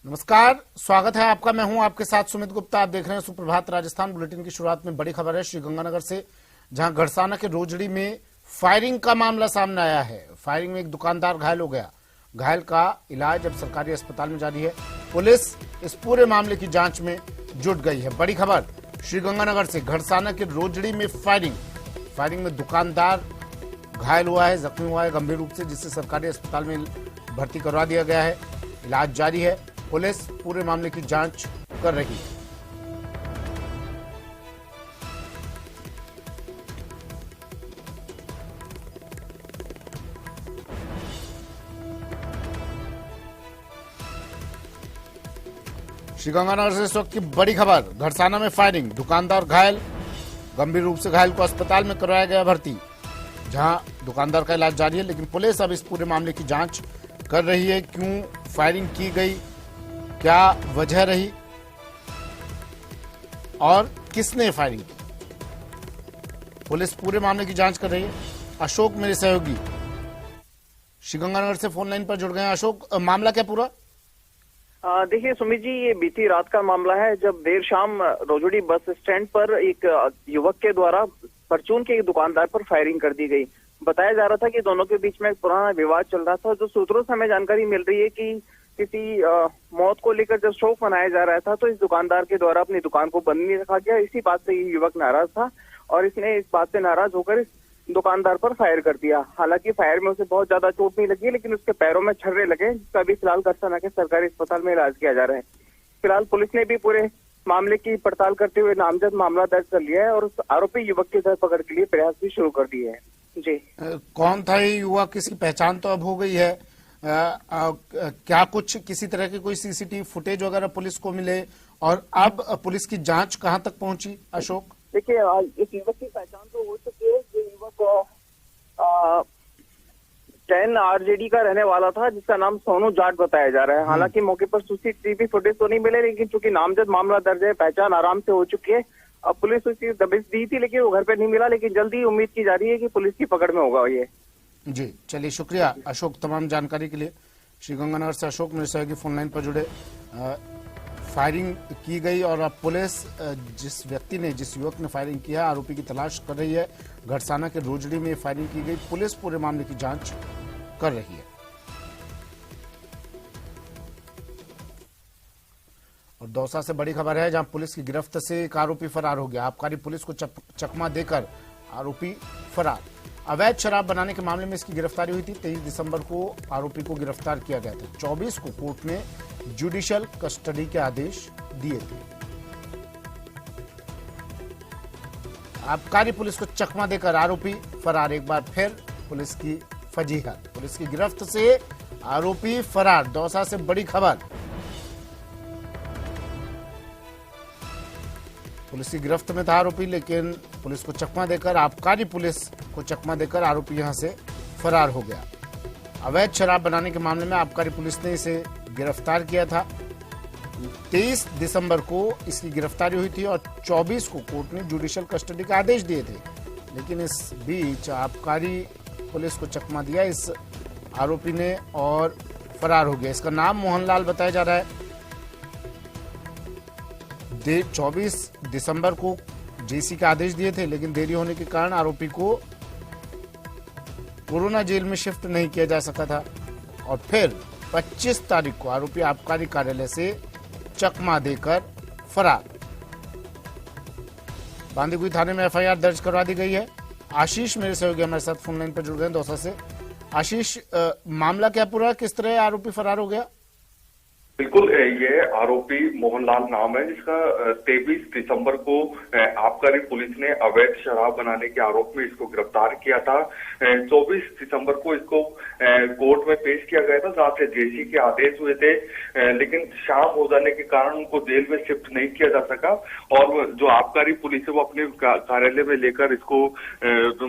नमस्कार, स्वागत है आपका। मैं हूं आपके साथ सुमित गुप्ता। आप देख रहे हैं सुप्रभात राजस्थान। बुलेटिन की शुरुआत में बड़ी खबर है श्रीगंगानगर से, जहां घड़साना के रोजड़ी में फायरिंग का मामला सामने आया है। फायरिंग में एक दुकानदार घायल हो गया। घायल का इलाज अब सरकारी अस्पताल में जारी है। पुलिस इस पूरे मामले की जांच में जुट गई है। बड़ी खबर श्रीगंगानगर से, घड़साना के रोजड़ी में फायरिंग में दुकानदार घायल हुआ है, जख्मी हुआ है गंभीर रूप से, जिसे सरकारी अस्पताल में भर्ती करवा दिया गया है। इलाज जारी है। पुलिस पूरे मामले की जांच कर रही है। श्रीगंगानगर से इस वक्त की बड़ी खबर, घड़साना में फायरिंग, दुकानदार घायल, गंभीर रूप से घायल को अस्पताल में करवाया गया भर्ती। जहां दुकानदार का इलाज जारी है, लेकिन पुलिस अब इस पूरे मामले की जांच कर रही है। क्यों फायरिंग की गई, क्या वजह रही और किसने फायरिंग की, पुलिस पूरे मामले की जांच कर रही है। अशोक मेरे सहयोगी श्रीगंगानगर से फोन लाइन पर जुड़ गए हैं। अशोक, मामला क्या पूरा? देखिए सुमित जी, ये बीती रात का मामला है, जब देर शाम रोजड़ी बस स्टैंड पर एक युवक के द्वारा परचून के एक दुकानदार पर फायरिंग कर दी गई। बताया जा रहा था कि दोनों के बीच में एक पुराना विवाद चल रहा था। जो सूत्रों से हमें जानकारी मिल रही है कि किसी मौत को लेकर जब शोक मनाया जा रहा था, तो इस दुकानदार के द्वारा अपनी दुकान को बंद नहीं रखा गया। इसी बात से ये युवक नाराज था और इसने इस बात से नाराज होकर इस दुकानदार पर फायर कर दिया। हालांकि फायर में उसे बहुत ज्यादा चोट नहीं लगी, लेकिन उसके पैरों में छर्रे लगे, जिसका अभी फिलहाल घड़साना के सरकारी अस्पताल में इलाज किया जा रहा है। फिलहाल पुलिस ने भी पूरे मामले की पड़ताल करते हुए नामजद मामला दर्ज कर लिया है और उस आरोपी युवक की धरपकड़ के लिए प्रयास भी शुरू कर दिए हैं। जी, कौन था ये युवक? किसकी पहचान तो अब हो गई है? क्या कुछ किसी तरह की कोई सीसीटीवी फुटेज वगैरह पुलिस को मिले और अब पुलिस की जांच कहां तक पहुंची? अशोक, देखिए, इस युवक की पहचान तो हो चुकी है। ये युवक 10 आरजेडी का रहने वाला था, जिसका नाम सोनू जाट बताया जा रहा है। हालांकि मौके पर सीसीटीवी फुटेज तो नहीं मिले, लेकिन चूंकि नामजद मामला दर्ज है, पहचान आराम से हो चुकी है। अब पुलिस उसकी दबिश दी थी, लेकिन वो घर पे नहीं मिला, लेकिन जल्दी उम्मीद की जा रही है कि पुलिस की पकड़ में होगा ये। जी चलिए, शुक्रिया अशोक तमाम जानकारी के लिए। श्रीगंगानगर से अशोक मेरे सहयोगी फोन लाइन पर जुड़े। फायरिंग की गई और अब पुलिस जिस युवक ने फायरिंग किया, आरोपी की तलाश कर रही है। घड़साना के रोजड़ी में फायरिंग की गई, पुलिस पूरे मामले की जांच कर रही है। और दौसा से बड़ी खबर है, जहां पुलिस की गिरफ्त से एक आरोपी फरार हो गया। आबकारी पुलिस को चकमा देकर आरोपी फरार। अवैध शराब बनाने के मामले में इसकी गिरफ्तारी हुई थी। 23 दिसंबर को आरोपी को गिरफ्तार किया गया था। 24 को कोर्ट ने जुडिशियल कस्टडी के आदेश दिए थे। आबकारी पुलिस को चकमा देकर आरोपी फरार। एक बार फिर पुलिस की फजीहत, पुलिस की गिरफ्त से आरोपी फरार। दौसा से बड़ी खबर, पुलिस की गिरफ्त में था आरोपी, लेकिन पुलिस को चकमा देकर, आबकारी पुलिस को चकमा देकर आरोपी यहां से फरार हो गया। अवैध शराब बनाने के मामले में आबकारी पुलिस ने इसे गिरफ्तार किया था। 23 दिसंबर को इसकी गिरफ्तारी हुई थी और 24 को कोर्ट ने जुडिशियल कस्टडी का आदेश दिए थे। लेकिन इस बीच आबकारी पुलिस को चकमा दिया इस आरोपी ने और फरार हो गया। इसका नाम मोहनलाल बताया जा रहा है। 24 दिसंबर को जेसी का आदेश दिए थे, लेकिन देरी होने के कारण आरोपी को कोरोना जेल में शिफ्ट नहीं किया जा सका था। और फिर 25 तारीख को आरोपी आबकारी कार्यालय से चकमा देकर फरार। बांदीकुई थाने में एफआईआर दर्ज करवा दी गई है। आशीष मेरे सहयोगी हमारे साथ फोन लाइन पर जुड़ गए दौसा से। आशीष, मामला क्या पूरा, किस तरह आरोपी फरार हो गया? बिल्कुल, ये आरोपी मोहनलाल नाम है, जिसका 23 दिसंबर को आबकारी पुलिस ने अवैध शराब बनाने के आरोप में इसको गिरफ्तार किया था। 24 दिसंबर को इसको कोर्ट में पेश किया गया था, जहां से जेसी के आदेश हुए थे, लेकिन शाम हो जाने के कारण उनको जेल में शिफ्ट नहीं किया जा सका। और जो आबकारी पुलिस है वो अपने कार्यालय में लेकर इसको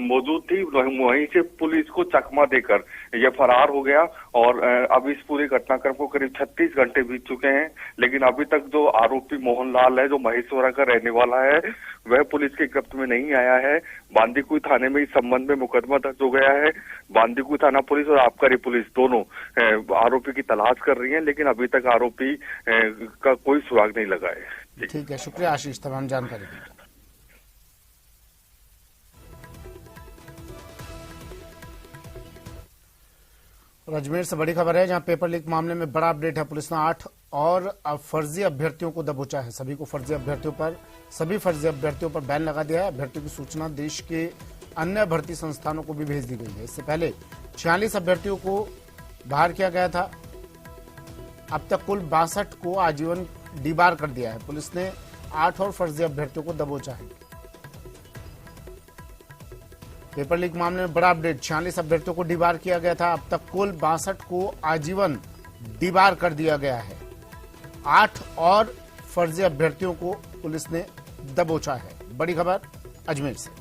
मौजूद थी, वहीं से पुलिस को चकमा देकर यह फरार हो गया। और अब इस पूरे घटनाक्रम को करीब 36 घंटे घंटे बीत चुके हैं, लेकिन अभी तक जो आरोपी मोहनलाल है, जो महेश्वरा का रहने वाला है, वह पुलिस की गिरफ्त में नहीं आया है। बांदीकुई थाने में इस संबंध में मुकदमा दर्ज हो गया है। बांदीकुई थाना पुलिस और आबकारी पुलिस दोनों आरोपी की तलाश कर रही है, लेकिन अभी तक आरोपी का कोई सुराग नहीं लगा है। ठीक है, शुक्रिया आशीष तमाम जानकारी के लिए। और अजमेर से बड़ी खबर है, जहां पेपर लीक मामले में बड़ा अपडेट है। पुलिस ने 8 और फर्जी अभ्यर्थियों को दबोचा है। सभी फर्जी अभ्यर्थियों पर बैन लगा दिया है। अभ्यर्थियों की सूचना देश के अन्य भर्ती संस्थानों को भी भेज दी गई है। इससे पहले 46 अभ्यर्थियों को बाहर किया गया था। अब तक कुल 62 को आजीवन डीबार कर दिया है। पुलिस ने 8 और फर्जी अभ्यर्थियों को दबोचा है। पेपर लीक मामले में बड़ा अपडेट, 46 अभ्यर्थियों को डीबार किया गया था। अब तक कुल 62 को आजीवन डीबार कर दिया गया है। 8 और फर्जी अभ्यर्थियों को पुलिस ने दबोचा है। बड़ी खबर अजमेर से।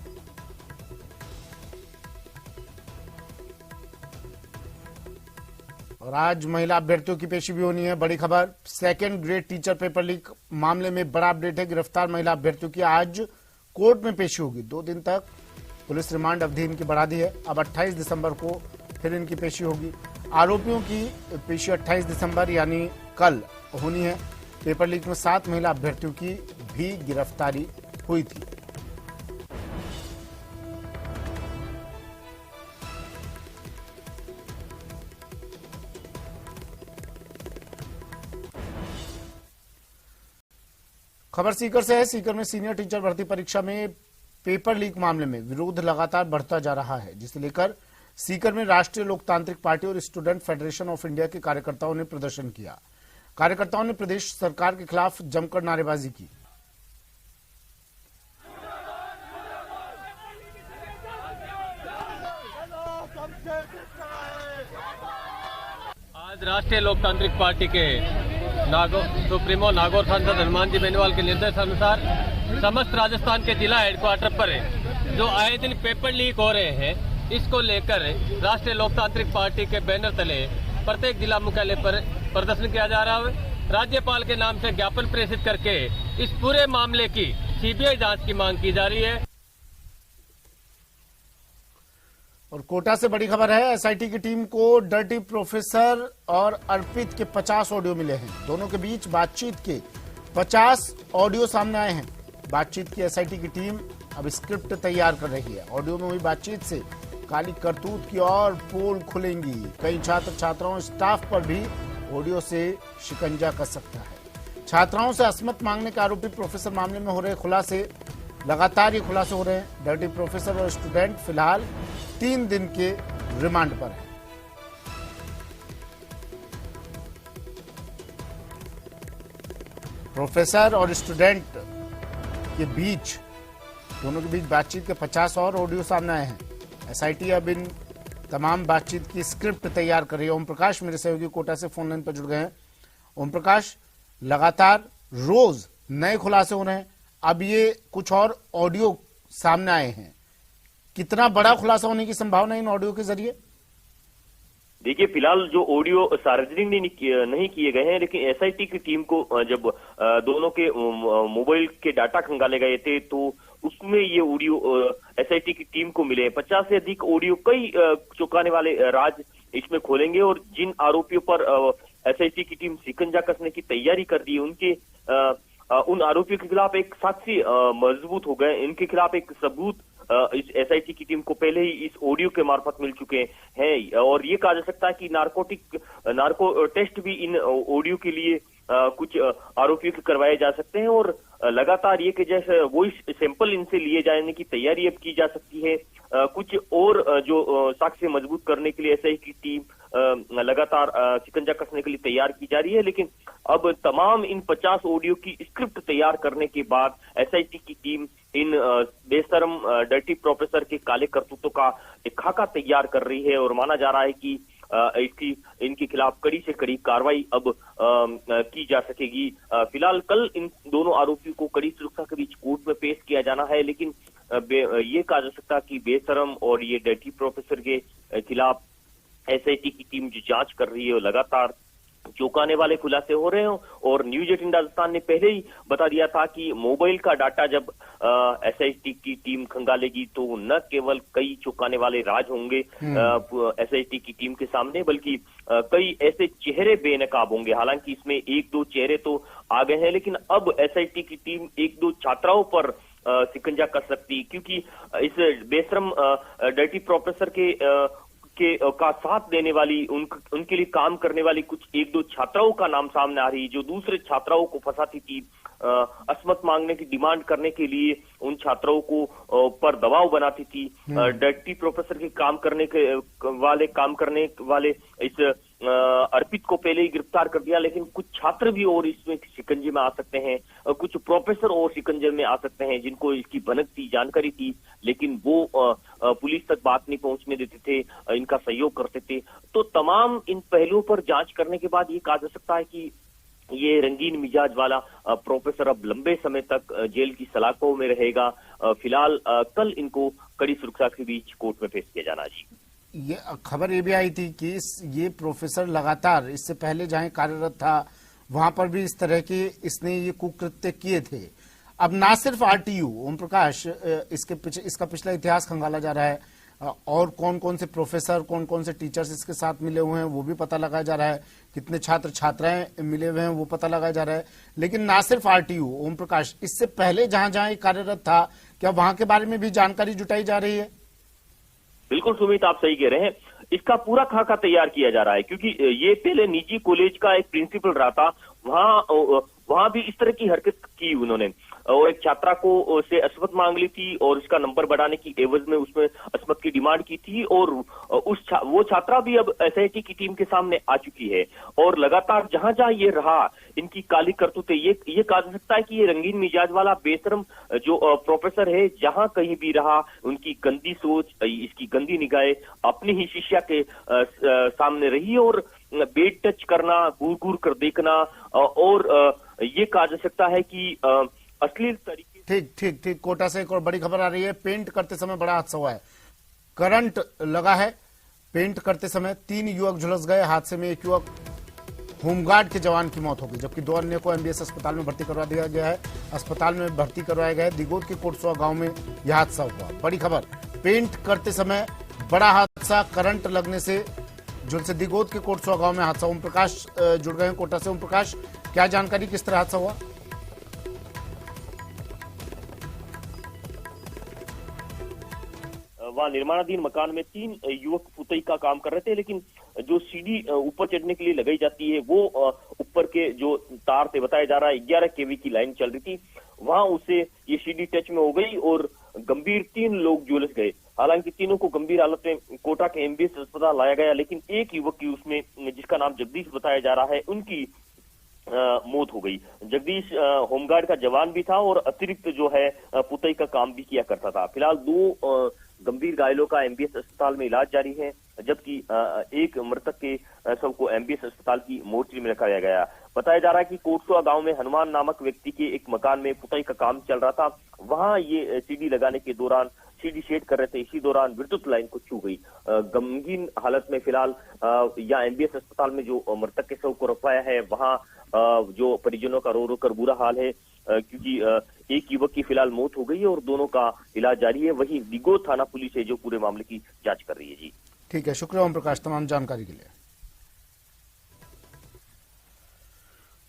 और आज महिला अभ्यर्थियों की पेशी भी होनी है। बड़ी खबर, second grade teacher paper leak मामले में बड़ा अपडेट है। गिरफ्तार महिला अभ्यर्थियों की आज कोर्ट में पेशी होगी। 2 दिन तक पुलिस रिमांड अवधि इनकी बढ़ा दी है। अब 28 दिसंबर को फिर इनकी पेशी होगी। आरोपियों की पेशी 28 दिसंबर यानी कल होनी है। पेपर लीक में 7 महिला अभ्यर्थियों की भी गिरफ्तारी हुई थी। खबर सीकर से है। सीकर में सीनियर टीचर भर्ती परीक्षा में पेपर लीक मामले में विरोध लगातार बढ़ता जा रहा है, जिसे लेकर सीकर में राष्ट्रीय लोकतांत्रिक पार्टी और स्टूडेंट फेडरेशन ऑफ इंडिया के कार्यकर्ताओं ने प्रदर्शन किया। कार्यकर्ताओं ने प्रदेश सरकार के खिलाफ जमकर नारेबाजी की। आज राष्ट्रीय लोकतांत्रिक पार्टी के सुप्रीमो नागौर सांसद हनुमान जी बेनीवाल के निर्देश अनुसार समस्त राजस्थान के जिला हेडक्वार्टर पर जो आए दिन पेपर लीक हो रहे हैं, इसको लेकर राष्ट्रीय लोकतांत्रिक पार्टी के बैनर तले प्रत्येक जिला मुख्यालय पर प्रदर्शन किया जा रहा है। राज्यपाल के नाम से ज्ञापन प्रेषित करके इस पूरे मामले की सीबीआई जांच की मांग की जा रही है। और कोटा से बड़ी खबर है, एसआईटी की टीम को डर्टी प्रोफेसर और अर्पित के 50 ऑडियो मिले हैं। दोनों के बीच बातचीत के 50 ऑडियो सामने आए हैं। बातचीत की एसआईटी की टीम अब स्क्रिप्ट तैयार कर रही है। ऑडियो में हुई बातचीत से काली करतूत की और पोल खुलेंगी। कई छात्र छात्राओं स्टाफ पर भी ऑडियो से शिकंजा कस सकता है। छात्राओं से असमत मांगने के आरोपी प्रोफेसर मामले में हो रहे खुलासे, लगातार ये खुलासे हो रहे हैं। डर्टी प्रोफेसर और स्टूडेंट फिलहाल 3 दिन के रिमांड पर है। प्रोफेसर और स्टूडेंट के बीच, दोनों के बीच बातचीत के 50 और ऑडियो सामने आए हैं। एसआईटी अब इन तमाम बातचीत की स्क्रिप्ट तैयार कर रही है। ओम प्रकाश मेरे सहयोगी कोटा से फोन लाइन पर जुड़ गए हैं। ओम प्रकाश, लगातार रोज नए खुलासे हो रहे हैं, अब ये कुछ और ऑडियो सामने आए हैं, कितना बड़ा खुलासा होने की संभावना इन ऑडियो के जरिए? देखिए, फिलहाल जो ऑडियो सार्वजनिक नहीं किए गए हैं, लेकिन एसआईटी की टीम को जब दोनों के मोबाइल के डाटा खंगाले गए थे तो उसमें ये ऑडियो एसआईटी की टीम को मिले। 50 से अधिक ऑडियो, कई चौंकाने वाले राज इसमें खोलेंगे और जिन आरोपियों पर एसआईटी की टीम शिकंजा कसने की तैयारी कर रही है, उनके उन आरोपियों के खिलाफ एक साक्षी मजबूत हो गए। इनके खिलाफ एक सबूत इस एसआईटी की टीम को पहले ही इस ऑडियो के मार्फत मिल चुके हैं और ये कहा जा सकता है कि नार्को टेस्ट भी इन ऑडियो के लिए कुछ आरोपियों के करवाए जा सकते हैं और लगातार ये कि जैसे वॉइस सैंपल इनसे लिए जाने की तैयारी अब की जा सकती है। कुछ और जो साक्ष्य मजबूत करने के लिए एसआईटी की टीम लगातार शिकंजा कसने के लिए तैयार की जा रही है। लेकिन अब तमाम इन 50 ऑडियो की स्क्रिप्ट तैयार करने के बाद एसआईटी की टीम इन बेशरम डर्टी प्रोफेसर के काले करतूतों का एक खाका तैयार कर रही है और माना जा रहा है कि इनके खिलाफ कड़ी से कड़ी कार्रवाई अब की जा सकेगी। फिलहाल कल इन दोनों आरोपियों को कड़ी सुरक्षा के बीच कोर्ट में पेश किया जाना है, लेकिन ये कहा जा सकता है कि बेशरम और ये डर्टी प्रोफेसर के खिलाफ एसआईटी की टीम जो जांच कर रही है वो लगातार चौंकाने वाले खुलासे हो रहे हो। और न्यूज 18 राजस्थान ने पहले ही बता दिया था कि मोबाइल का डाटा जब एसआईटी की टीम खंगालेगी तो न केवल कई चौंकाने वाले राज होंगे एसआईटी की टीम के सामने, बल्कि कई ऐसे चेहरे बेनकाब होंगे। हालांकि इसमें एक दो चेहरे तो आ गए हैं, लेकिन अब एसआईटी की टीम एक दो छात्राओं पर शिकंजा कर सकती, क्योंकि इस बेशरम डर्टी प्रोफेसर का साथ देने वाली उनके लिए काम करने वाली कुछ एक दो छात्राओं का नाम सामने आ रही है, जो दूसरे छात्राओं को फंसाती थी, असमत मांगने की डिमांड करने के लिए उन छात्राओं को पर दबाव बनाती थी। डर्टी प्रोफेसर के काम करने वाले इस अर्पित को पहले ही गिरफ्तार कर दिया, लेकिन कुछ छात्र भी और इसमें शिकंजे में आ सकते हैं, कुछ प्रोफेसर और शिकंजे में आ सकते हैं जिनको इसकी भनक थी, जानकारी थी, लेकिन वो पुलिस तक बात नहीं पहुंचने देते थे, इनका सहयोग करते थे। तो तमाम इन पहलुओं पर जांच करने के बाद ये कहा जा सकता है कि ये रंगीन मिजाज वाला प्रोफेसर अब लंबे समय तक जेल की सलाखों में रहेगा। फिलहाल कल इनको कड़ी सुरक्षा के बीच कोर्ट में पेश किया जाना। जी, ये खबर ये भी आई थी कि ये प्रोफेसर लगातार इससे पहले जहां कार्यरत था वहां पर भी इस तरह के इसने ये कुकृत्य किए थे। अब ना सिर्फ आरटीयू ओम प्रकाश इसका पिछला इतिहास खंगाला जा रहा है, और कौन कौन से प्रोफेसर कौन कौन से टीचर्स इसके साथ मिले हुए हैं वो भी पता लगाया जा रहा है, कितने छात्र छात्राएं मिले हुए हैं वो पता लगाया जा रहा है। लेकिन ना सिर्फ आरटीयू ओम प्रकाश, इससे पहले जहां जहां कार्यरत था क्या वहां के बारे में भी जानकारी जुटाई जा रही है? बिल्कुल सुमित, आप सही कह रहे हैं। इसका पूरा खाका तैयार किया जा रहा है, क्योंकि ये पहले निजी कॉलेज का एक प्रिंसिपल रहा था, वहां भी इस तरह की हरकत की उन्होंने, और एक छात्रा को से असमत मांग ली थी और इसका नंबर बढ़ाने की एवज में उसमें असमत की डिमांड की थी, और वो छात्रा भी अब एसआईटी की टीम के सामने आ चुकी है। और लगातार जहां जहां ये रहा, इनकी काली करतूतें, ये कहा जा सकता है कि ये रंगीन मिजाज वाला बेशरम जो प्रोफेसर है, जहां कहीं भी रहा उनकी गंदी सोच, इसकी गंदी निगाहें अपनी ही शिष्या के सामने रही, और बेड टच करना, घूर घूर कर देखना, और ये कहा जा सकता है कि अश्लील तरीके। ठीक। कोटा से एक और बड़ी खबर आ रही है। पेंट करते समय बड़ा हादसा हुआ है, करंट लगा है। पेंट करते समय 3 युवक झुलस गए। हादसे में एक युवक होमगार्ड के जवान की मौत हो गई, जबकि 2 अन्य को एमबीएस अस्पताल में भर्ती करवा दिया गया है। अस्पताल में भर्ती करवाया गया है। दिगोद के कोटसुआ गांव में यह हादसा हुआ। बड़ी खबर, पेंट करते समय बड़ा हादसा, करंट लगने से झुलसे दिगोद के कोटसुआ गांव में हादसा। ओम प्रकाश जुड़ गए हैं कोटा से। ओम प्रकाश, क्या जानकारी, किस तरह हादसा हुआ? वहां निर्माणाधीन मकान में 3 युवक पुतई का काम कर रहे थे, लेकिन जो सीढ़ी ऊपर चढ़ने के लिए लगाई जाती है वो ऊपर के जो तार थे, बताया जा रहा है 11 केवी की लाइन चल रही थी, वहां उसे ये सीढ़ी टच में हो गई और गंभीर 3 लोग झुलस गए। हालांकि तीनों को गंभीर हालत में कोटा के एमबीएस अस्पताल लाया गया, लेकिन एक युवक की उसमें, जिसका नाम जगदीश बताया जा रहा है, उनकी मौत हो गई। जगदीश होमगार्ड का जवान भी था और अतिरिक्त जो है पुतई का काम भी किया करता था। फिलहाल 2 गंभीर घायलों का एमबीएस अस्पताल में इलाज जारी है, जबकि एक मृतक के शव को एमबीएस अस्पताल की मोर्चरी में रखाया गया। बताया जा रहा है कि कोटसुआ गांव में हनुमान नामक व्यक्ति के एक मकान में पुतई का काम चल रहा था, वहां ये सीढ़ी लगाने के दौरान सीढ़ी शेड कर रहे थे, इसी दौरान विद्युत लाइन को छू गई। गमगीन हालत में फिलहाल या एमबीएस अस्पताल में जो मृतक के शव को रखवाया है, वहां जो परिजनों का रो रो कर बुरा हाल है, क्योंकि एक युवक की फिलहाल मौत हो गई है और दोनों का इलाज जारी है। वहीं दिगोद थाना पुलिस है जो पूरे मामले की जांच कर रही है। जी, ठीक है, शुक्रिया ओम प्रकाश तमाम जानकारी के लिए।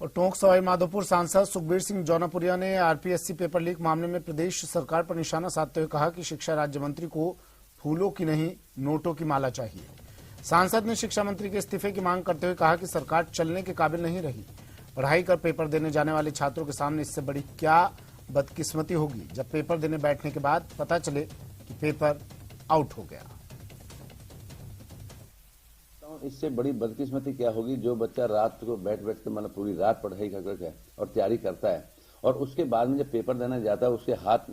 और टोंक सवाई माधोपुर सांसद सुखबीर सिंह जौनापुरिया ने आरपीएससी पेपर लीक मामले में प्रदेश सरकार पर निशाना साधते हुए कहा कि शिक्षा राज्य मंत्री को फूलों की नहीं नोटों की माला चाहिए। सांसद ने शिक्षा मंत्री के इस्तीफे की मांग करते हुए कहा कि सरकार चलने के काबिल नहीं रही। पढ़ाई कर पेपर देने जाने वाले छात्रों के सामने इससे बड़ी क्या बदकिस्मती होगी जब पेपर देने बैठने के बाद पता चले कि पेपर आउट हो गया। इससे बड़ी बदकिस्मती क्या होगी जो बच्चा रात को बैठ के मतलब पूरी रात पढ़ाई करके है और तैयारी करता है और उसके बाद में जब पेपर देना जाता है उसके हाथ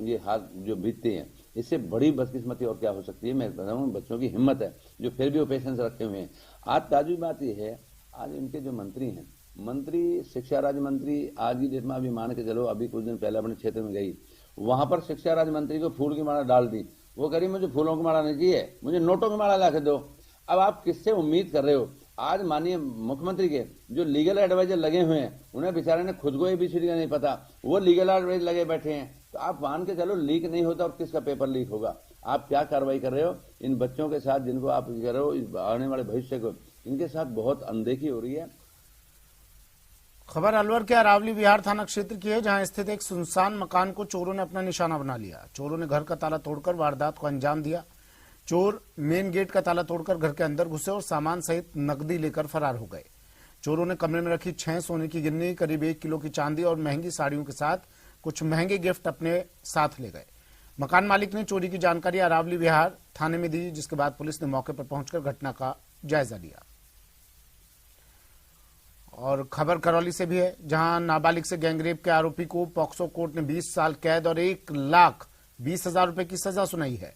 जो बीतते हैं, इससे बड़ी बदकिस्मती और क्या हो सकती है। मैं बताऊं, बच्चों की हिम्मत है जो फिर भी वो पेशेंस रखे हुए हैं। आज ताजुब बात यह है, आज इनके जो मंत्री हैं, मंत्री शिक्षा राज्य मंत्री आज की डेट में अभी मान के चलो, अभी कुछ दिन पहले अपने क्षेत्र में गई, वहां पर शिक्षा राज्य मंत्री को फूल की माला डाल दी। वो कह रही मुझे फूलों की माला नहीं चाहिए, मुझे नोटों की माला ला के दो। अब आप किससे उम्मीद कर रहे हो आज माननीय मुख्यमंत्री के जो लीगल एडवाइजर लगे हुए हैं, उन्हें बेचारे ने खुद को एबीसीडी का नहीं पता, वो लीगल एडवाइजर लगे बैठे हैं। तो आप मान के चलो लीक नहीं होता और किसका पेपर लीक होगा? आप क्या कार्रवाई कर रहे हो इन बच्चों के साथ, जिनको आप कर रहे हो आने वाले भविष्य को, इनके साथ बहुत अनदेखी हो रही है। खबर अलवर के अरावली विहार थाना क्षेत्र की है, जहां स्थित एक सुनसान मकान को चोरों ने अपना निशाना बना लिया। चोरों ने घर का ताला तोड़कर वारदात को अंजाम दिया। चोर मेन गेट का ताला तोड़कर घर के अंदर घुसे और सामान सहित नकदी लेकर फरार हो गए। चोरों ने कमरे में रखी 6 सोने की गिन्नी, करीब 1 किलो की चांदी और महंगी साड़ियों के साथ कुछ महंगे गिफ्ट अपने साथ ले गए। मकान मालिक ने चोरी की जानकारी अरावली विहार थाने में दी, जिसके बाद पुलिस ने मौके पर पहुंचकर घटना का जायजा लिया। और खबर करौली से भी है, जहां नाबालिग से गैंगरेप के आरोपी को पॉक्सो कोर्ट ने 20 साल कैद और 1,20,000 रुपए की सजा सुनाई है।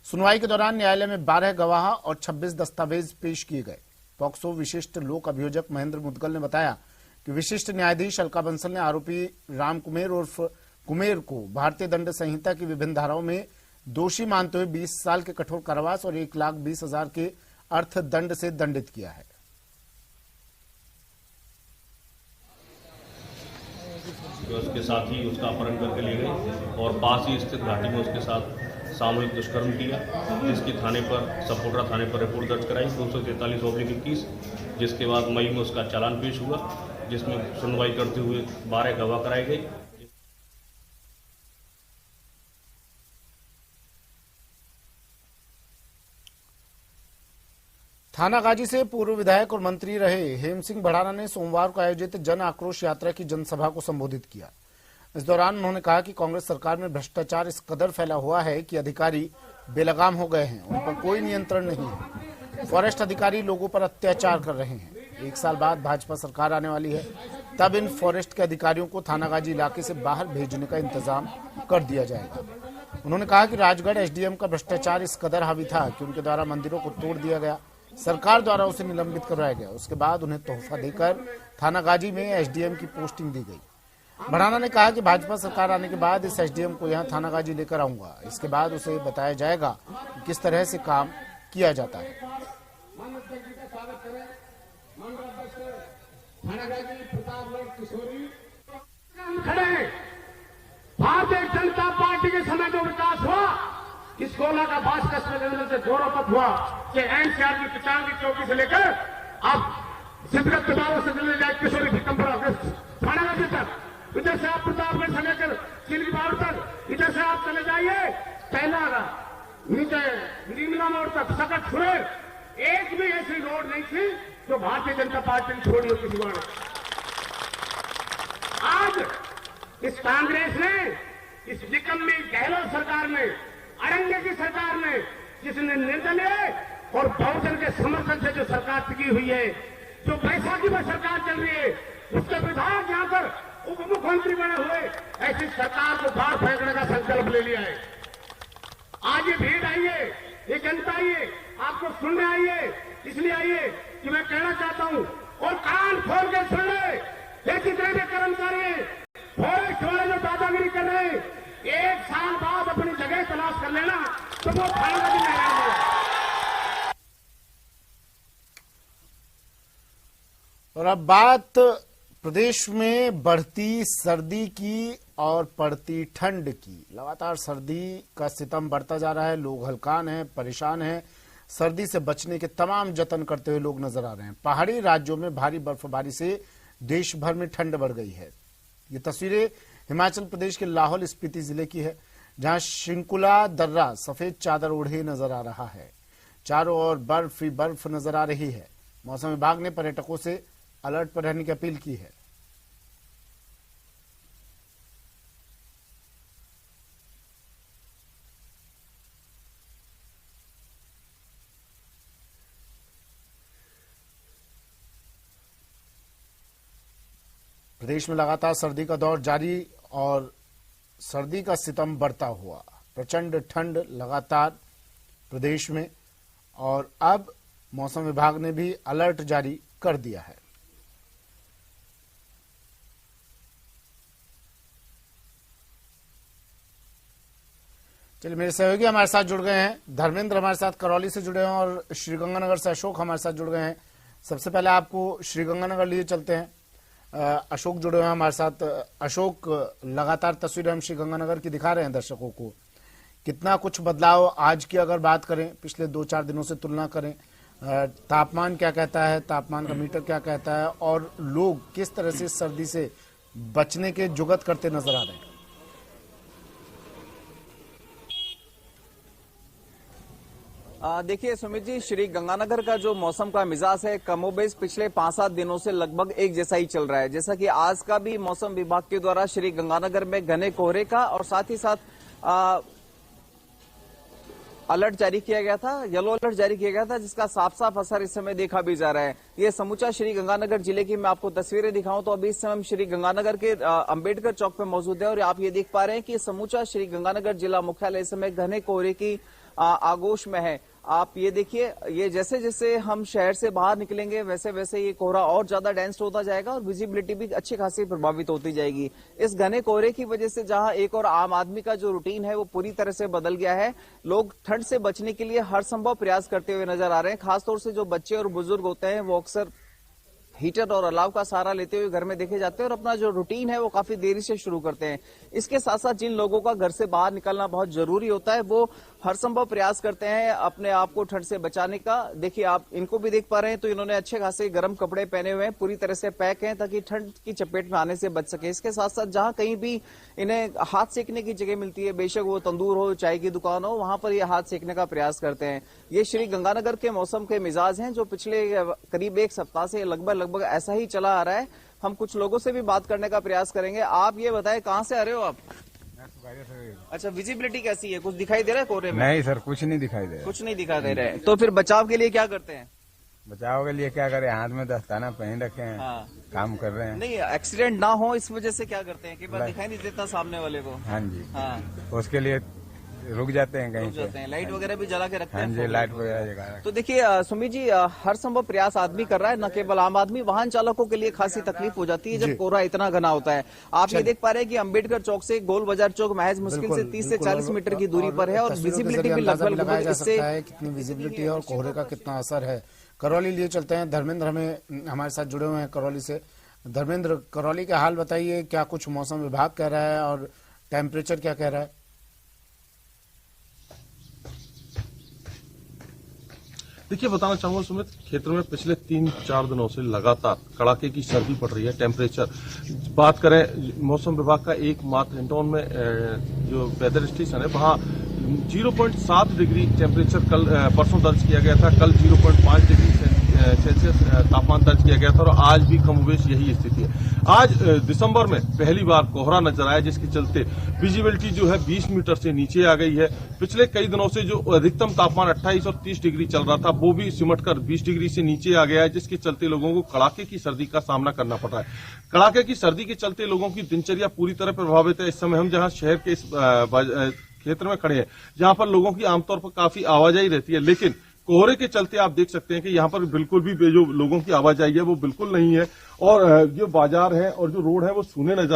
सुनवाई के दौरान न्यायालय में 12 गवाह और 26 दस्तावेज पेश किए गए। पॉक्सो विशिष्ट लोक अभियोजक महेंद्र मुदगल ने बताया कि विशिष्ट न्यायाधीश अलका बंसल ने आरोपी राम कुमेर उर्फ कुमेर को भारतीय दंड संहिता की विभिन्न धाराओं में दोषी मानते हुए 20 साल के कठोर कारावास और 1,20,000 के अर्थदंड से दंडित किया है। उसके साथ ही उसका अपहरण करके ले गए और पास ही स्थित घाटी में उसके साथ सामूहिक दुष्कर्म किया, जिसकी थाने पर सपोटरा थाने पर रिपोर्ट दर्ज कराई 243/21, जिसके बाद मई में उसका चालान पेश हुआ, जिसमें सुनवाई करते हुए 12 गवाह कराए गए। थानागाजी से पूर्व विधायक और मंत्री रहे हेम सिंह भड़ाना ने सोमवार को आयोजित जन आक्रोश यात्रा की जनसभा को संबोधित किया। इस दौरान उन्होंने कहा कि कांग्रेस सरकार में भ्रष्टाचार इस कदर फैला हुआ है कि अधिकारी बेलगाम हो गए हैं, उन पर कोई नियंत्रण नहीं है। फॉरेस्ट अधिकारी लोगों पर अत्याचार कर रहे हैं। 1 साल बाद भाजपा सरकार आने वाली है, तब इन फॉरेस्ट के अधिकारियों को थानागाजी इलाके से बाहर भेजने का इंतजाम कर दिया जाएगा। उन्होंने कहा कि राजगढ़ एसडीएम का भ्रष्टाचार इस कदर हावी था कि उनके द्वारा मंदिरों को तोड़ दिया गया, सरकार द्वारा उसे निलंबित करवाया गया। उसके बाद उन्हें तोहफा देकर थानागाजी में एसडीएम की पोस्टिंग दी गई। भड़ाना ने कहा कि भाजपा सरकार आने के बाद इस एसडीएम को यहां थानागाजी लेकर आऊंगा, इसके बाद उसे बताया जाएगा कि किस तरह से काम किया जाता है। भारतीय जनता पार्टी के समय जो विकास हुआ, इस गोला का बास से गौरवपत हुआ कि एनसीआर की 95 चौकी से लेकर अब सिद्धगढ़ प्रताप से चले जाए किशोरी भिकमपुरा थानागाजी तक, इधर से आप प्रतापगढ़ से लेकर सिलगी बाड़ तक, इधर से आप चले जाइए पहला नीचे नीमला मोड़ तक सकट छुड़े, एक भी ऐसी रोड नहीं थी जो भारतीय जनता पार्टी ने छोड़ी हो किसी बार। आज इस कांग्रेस ने, इस निकम्मी गहलोत सरकार ने, अड़ंगे की सरकार ने, जिसने निर्दलीय और बहुजन के समर्थन से जो सरकार टिकी हुई है, जो बैसाखी में सरकार चल रही है, उसके विधायक यहाँ पर उप मुख्यमंत्री बने हुए, ऐसी सरकार को बाहर फेंकने का संकल्प ले लिया है। आज ये भीड़ आई है, ये जनता आई है, आपको सुनने आई है, इसलिए आई है कि मैं कहना चाहता हूं और कान खोल के सुन ले, ये जितने भी कर्मचारी हैं, फॉरेस्ट वाले जो दादागिरी कर रहे हैं, 1 साल बाद अपनी जगह तलाश कर लेना तो वो थानागाजी में आएंगे। और अब बात प्रदेश में बढ़ती सर्दी की और पड़ती ठंड की। लगातार सर्दी का सितम बढ़ता जा रहा है, लोग हलकान हैं, परेशान हैं। सर्दी से बचने के तमाम जतन करते हुए लोग नजर आ रहे हैं। पहाड़ी राज्यों में भारी बर्फबारी से देश भर में ठंड बढ़ गई है। ये तस्वीरें हिमाचल प्रदेश के लाहौल स्पीति जिले की है, जहां शिंकुला दर्रा सफेद चादर ओढ़े नजर आ रहा है। चारों ओर बर्फ ही बर्फ नजर आ रही है। मौसम विभाग ने पर्यटकों से अलर्ट पर रहने की अपील की है। प्रदेश में लगातार सर्दी का दौर जारी और सर्दी का सितम बढ़ता हुआ, प्रचंड ठंड लगातार प्रदेश में, और अब मौसम विभाग ने भी अलर्ट जारी कर दिया है। चलिए, मेरे सहयोगी हमारे साथ जुड़ गए हैं। धर्मेंद्र हमारे साथ करौली से जुड़े हैं और श्रीगंगानगर से अशोक हमारे साथ जुड़ गए हैं। सबसे पहले आपको श्रीगंगानगर लिए चलते हैं। अशोक जुड़े हुए हैं हमारे साथ। अशोक, लगातार तस्वीरें हम श्रीगंगानगर की दिखा रहे हैं दर्शकों को। कितना कुछ बदलाव आज की अगर बात करें, पिछले 2-4 दिनों से तुलना करें, तापमान क्या कहता है, तापमान का मीटर क्या कहता है, और लोग किस तरह से सर्दी से बचने के जुगत करते नजर आ रहे हैं? देखिए सुमित जी, श्री गंगानगर का जो मौसम का मिजाज है कमोबेश पिछले 5-7 दिनों से लगभग एक जैसा ही चल रहा है। जैसा कि आज का भी मौसम विभाग के द्वारा श्री गंगानगर में घने कोहरे का और साथ ही साथ अलर्ट जारी किया गया था, येलो अलर्ट जारी किया गया था, जिसका साफ साफ असर इस समय देखा भी जा रहा है। ये समूचा श्री गंगानगर जिले की मैं आपको तस्वीरें दिखाऊं तो अभी इस समय हम श्री गंगानगर के अंबेडकर चौक पे मौजूद है और आप ये देख पा रहे हैं कि समूचा श्री गंगानगर जिला मुख्यालय इस समय घने कोहरे की आगोश में है। आप ये देखिए, ये जैसे जैसे हम शहर से बाहर निकलेंगे वैसे वैसे ये कोहरा और ज्यादा डेंस होता जाएगा और विजिबिलिटी भी अच्छी खासी प्रभावित होती जाएगी। इस घने कोहरे की वजह से जहां एक और आम आदमी का जो रूटीन है वो पूरी तरह से बदल गया है। लोग ठंड से बचने के लिए हर संभव प्रयास करते हुए नजर आ रहे हैं। खासतौर से जो बच्चे और बुजुर्ग होते हैं वो अक्सर हीटर और अलाव का सहारा लेते हुए घर में देखे जाते हैं और अपना जो रूटीन है वो काफी देरी से शुरू करते हैं। इसके साथ साथ जिन लोगों का घर से बाहर निकलना बहुत जरूरी होता है वो हर संभव प्रयास करते हैं अपने आप को ठंड से बचाने का। देखिए, आप इनको भी देख पा रहे हैं तो इन्होंने अच्छे खासे गर्म कपड़े पहने हुए हैं, पूरी तरह से पैक हैं ताकि ठंड की चपेट में आने से बच सके। इसके साथ साथ जहां कहीं भी इन्हें हाथ सेकने की जगह मिलती है, बेशक वो तंदूर हो, चाय की दुकान हो, वहां पर ये हाथ सेकने का प्रयास करते हैं। ये श्री गंगानगर के मौसम के मिजाज हैं जो पिछले करीब एक सप्ताह से लगभग ऐसा ही चला आ रहा है। हम कुछ लोगों से भी बात करने का प्रयास करेंगे। आप ये बताएं, कहां से आ रहे हो आप? अच्छा, विजिबिलिटी कैसी है? कुछ दिखाई दे रहा है कोहरे में? नहीं सर, कुछ नहीं दिखाई दे रहा। कुछ नहीं दिखाई दे रहा है। तो फिर बचाव के लिए क्या करते हैं? बचाव के लिए क्या करें, हाथ में दस्ताना पहन रखे हैं। हाँ। काम कर रहे हैं। नहीं, एक्सीडेंट ना हो इस वजह से क्या करते हैं कि बार दिखाई नहीं देता सामने वाले को? हाँ जी। हाँ, उसके लिए रुक जाते हैं, कहीं जाते हैं। लाइट वगैरह भी जला के रखते हैं। हाँ जी, लाइट वगैरह जगा। तो देखिए सुमित जी, हर संभव प्रयास आदमी कर रहा है, न केवल आम आदमी, वाहन चालकों के लिए खासी तकलीफ हो जाती है जब कोहरा इतना घना होता है। आप ये देख पा रहे हैं कि अंबेडकर चौक से गोल बाजार चौक महज मुश्किल से 30 से 40 मीटर की दूरी पर है और विजिबिलिटी भी लगभग इससे कितनी विजिबिलिटी है और कोहरे का कितना असर है। करौली लिए चलते हैं। धर्मेंद्र हमें हमारे साथ जुड़े हुए हैं करौली से। धर्मेंद्र, करौली का हाल बताइए, क्या कुछ मौसम विभाग कह रहा है और टेम्परेचर क्या कह रहा है? देखिए, बताना चाहूंगा सुमित, क्षेत्र में पिछले 3-4 दिनों से लगातार कड़ाके की सर्दी पड़ रही है। टेम्परेचर बात करें, मौसम विभाग का एकमात्र हिंडौन में जो वेदर स्टेशन है वहां 0.7 डिग्री टेम्परेचर कल परसों दर्ज किया गया था। कल 0.5 डिग्री सेल्सियस तापमान दर्ज किया गया था और आज भी कमोबेश यही स्थिति है। आज दिसंबर में पहली बार कोहरा नजर आया, जिसके चलते विजिबिलिटी जो है 20 मीटर से नीचे आ गई है। पिछले कई दिनों से जो अधिकतम तापमान 28 और 30 डिग्री चल रहा था वो भी सिमटकर 20 डिग्री से नीचे आ गया है, जिसके चलते लोगों को कड़ाके की सर्दी का सामना करना पड़ रहा है। कड़ाके की सर्दी के चलते लोगों की दिनचर्या पूरी तरह प्रभावित है। इस समय हम जहां शहर के इस क्षेत्र में खड़े हैं, जहां पर लोगों की आमतौर पर काफी आवाजाही रहती है, लेकिन कोहरे के चलते आप देख सकते हैं कि यहाँ पर बिल्कुल भी जो लोगों की आवाजाही है वो बिल्कुल नहीं है और जो बाजार है और जो रोड है वो सूने नजर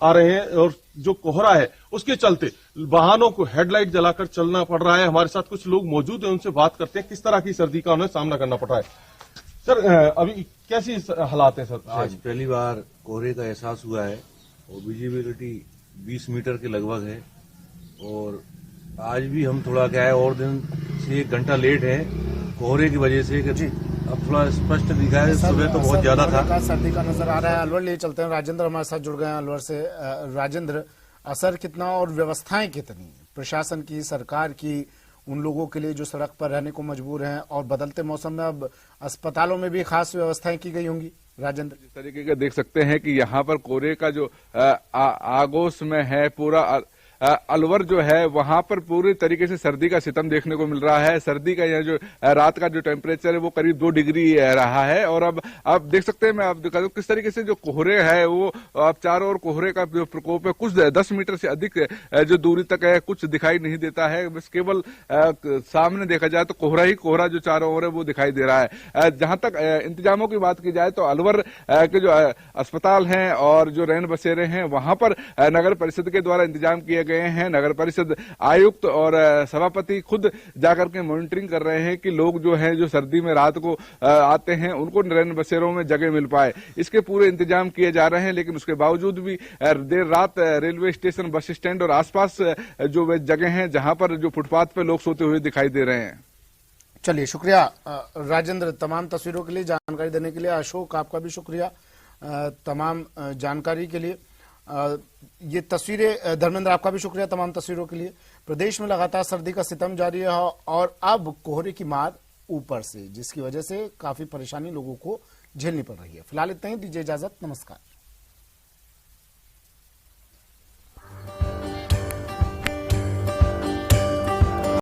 आ रहे हैं और जो कोहरा है उसके चलते वाहनों को हेडलाइट जलाकर चलना पड़ रहा है। हमारे साथ कुछ लोग मौजूद हैं, उनसे बात करते हैं किस तरह की सर्दी का उन्हें सामना करना पड़ रहा है। सर, अभी कैसी हालात है? सर, आज पहली बार कोहरे का एहसास हुआ है और विजिबिलिटी 20 मीटर के लगभग है और आज भी हम थोड़ा क्या है और दिन से 1 घंटा लेट है कोहरे की वजह से। अब थोड़ा स्पष्ट दिखा है, सुबह तो बहुत ज्यादा था। सर्दी का नजर आ रहा है। अलवर ले चलते हैं। राजेंद्र हमारे साथ जुड़ गए हैं अलवर से। राजेंद्र, असर कितना और व्यवस्थाएं कितनी, प्रशासन की, सरकार की, उन लोगों के लिए जो सड़क पर रहने को मजबूर हैं, और बदलते मौसम में अब अस्पतालों में भी खास व्यवस्थाएं की गई होंगी? राजेंद्र, जिस तरीके का देख सकते हैं कि यहाँ पर कोहरे का जो आगोश में है पूरा अलवर जो है वहां पर पूरी तरीके से सर्दी का सितम देखने को मिल रहा है। सर्दी का यह जो रात का जो टेम्परेचर है वो करीब 2 डिग्री रहा है और अब आप देख सकते हैं, मैं आप दिखा दूं किस तरीके से जो कोहरे है वो अब चारों ओर कोहरे का जो प्रकोप है कुछ 10 मीटर से अधिक जो दूरी तक है, कुछ दिखाई नहीं देता है। बस केवल सामने देखा जाए तो कोहरा ही कोहरा जो चारों ओर है वो दिखाई दे रहा है। जहां तक इंतजामों की बात की जाए तो अलवर के जो अस्पताल हैं और जो रैन बसेरे हैं वहां पर नगर परिषद के द्वारा इंतजाम किए गए हैं। नगर परिषद आयुक्त और सभापति खुद जाकर के मॉनिटरिंग कर रहे हैं कि लोग जो है जो सर्दी में रात को आते हैं उनको रैन बसेरों में जगह मिल पाए, इसके पूरे इंतजाम किए जा रहे हैं। लेकिन उसके बावजूद भी देर रात रेलवे स्टेशन, बस स्टैंड और आसपास जो जगह हैं जहां पर जो फुटपाथ पे लोग सोते हुए दिखाई दे रहे हैं। चलिए, शुक्रिया राजेंद्र तमाम तस्वीरों के लिए, जानकारी देने के लिए। अशोक, आपका भी शुक्रिया तमाम जानकारी के लिए। ये तस्वीरें, धर्मेंद्र आपका भी शुक्रिया तमाम तस्वीरों के लिए। प्रदेश में लगातार सर्दी का सितम जारी है और अब कोहरे की मार ऊपर से, जिसकी वजह से काफी परेशानी लोगों को झेलनी पड़ रही है। फिलहाल इतना ही, दीजिए इजाजत, नमस्कार।